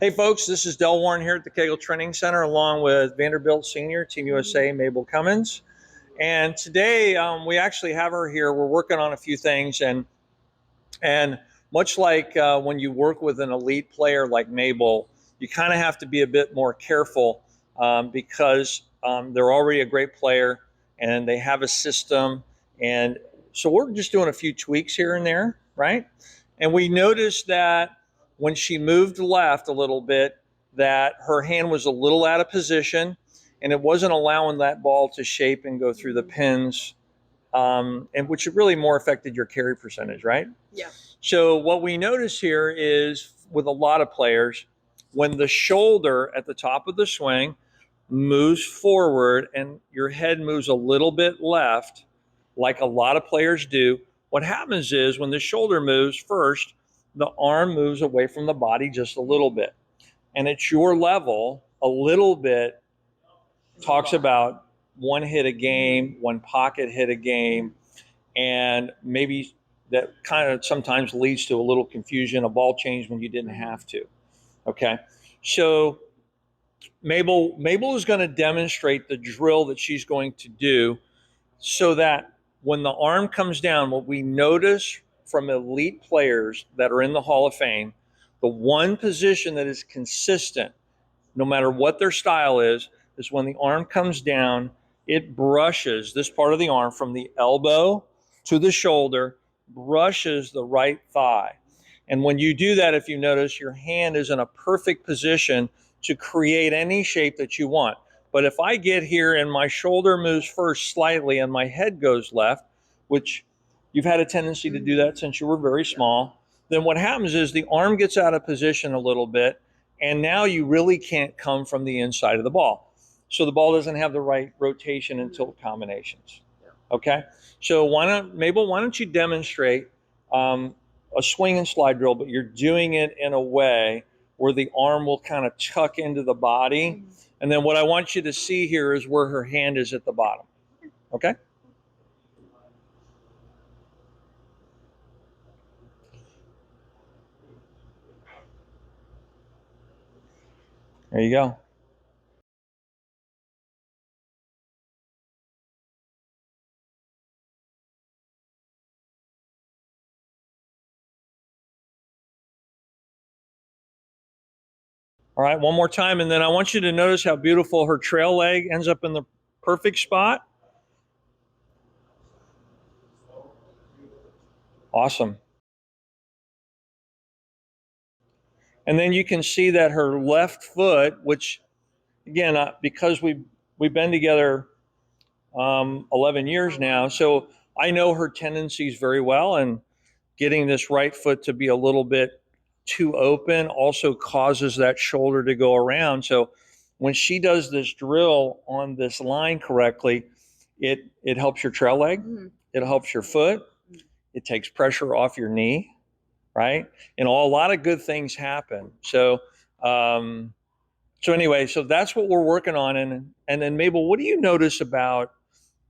Hey folks, this is Del Warren here at the Kegel Training Center along with Vanderbilt Senior, Team USA, Mabel Cummins. And today we actually have her here. We're working on a few things and much like when you work with an elite player like Mabel, you kind of have to be a bit more careful because they're already a great player and they have a system. And so we're just doing a few tweaks here and there, right? And we noticed that when she moved left a little bit, that her hand was a little out of position and it wasn't allowing that ball to shape and go through the pins, and which really more affected your carry percentage, right? Yeah. So what we notice here is with a lot of players, when the shoulder at the top of the swing moves forward and your head moves a little bit left, like a lot of players do, what happens is when the shoulder moves first, the arm moves away from the body just a little bit. And at your level, a little bit talks about one hit a game, one pocket hit a game, and maybe that kind of sometimes leads to a little confusion, a ball change when you didn't have to. Okay. So Mabel is going to demonstrate the drill that she's going to do so that when the arm comes down, what we notice from elite players that are in the Hall of Fame, the one position that is consistent, no matter what their style is when the arm comes down, it brushes this part of the arm from the elbow to the shoulder, brushes the right thigh. And when you do that, if you notice, your hand is in a perfect position to create any shape that you want. But if I get here and my shoulder moves first slightly and my head goes left, which you've had a tendency to do that since you were very small, then what happens is the arm gets out of position a little bit, and now you really can't come from the inside of the ball. So the ball doesn't have the right rotation and tilt combinations. Okay? So Mabel, why don't you demonstrate a swing and slide drill, but you're doing it in a way where the arm will kind of tuck into the body. And then what I want you to see here is where her hand is at the bottom. Okay? There you go. All right, one more time, and then I want you to notice how beautiful her trail leg ends up in the perfect spot. Awesome. And then you can see that her left foot, which again, because we've been together 11 years now, so I know her tendencies very well, and getting this right foot to be a little bit too open also causes that shoulder to go around. So when she does this drill on this line correctly, it helps your trail leg, it helps your foot, it takes pressure off your knee, right? And a lot of good things happen. So anyway, so that's what we're working on. And then Mabel, what do you notice about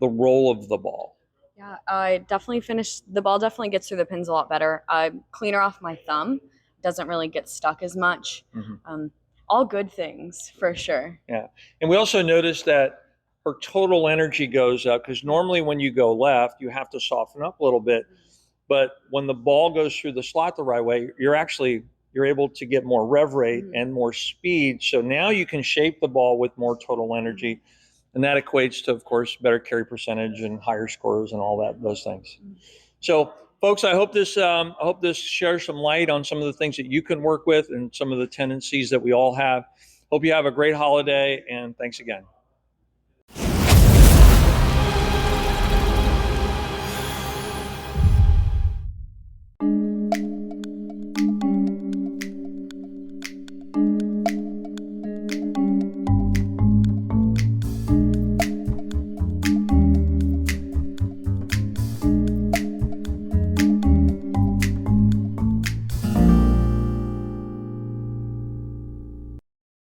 the roll of the ball? Yeah, I definitely the ball definitely gets through the pins a lot better. Cleaner off my thumb, doesn't really get stuck as much. All good things for sure. Yeah. And we also noticed that her total energy goes up because normally when you go left, you have to soften up a little bit. But when the ball goes through the slot the right way, you're able to get more rev rate and more speed. So now you can shape the ball with more total energy. And that equates to, of course, better carry percentage and higher scores and all those things. So, folks, I hope this shares some light on some of the things that you can work with and some of the tendencies that we all have. Hope you have a great holiday, and thanks again.